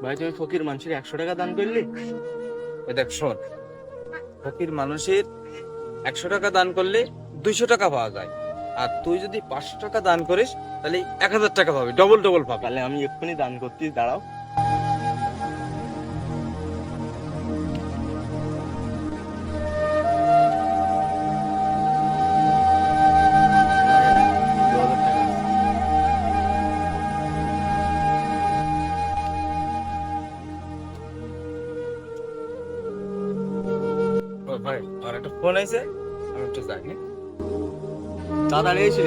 ভাই তুমি ফকির মানুষের 100 টাকা দান করলি? দেখ শোন, ফকির মানুষের 100 টাকা দান করলে 200 টাকা পাওয়া যায়, আর তুই যদি 500 টাকা দান করিস তাহলে 1000 টাকা পাবি, ডবল ডবল পাবি। তাহলে আমি এক্ষুনি দান করতেই, দাঁড়াও। ও ভাই, আমার একটা ফোন আইছে, আমি একটু যাই। হ্যাঁ? তাড়াতাড়ি এসে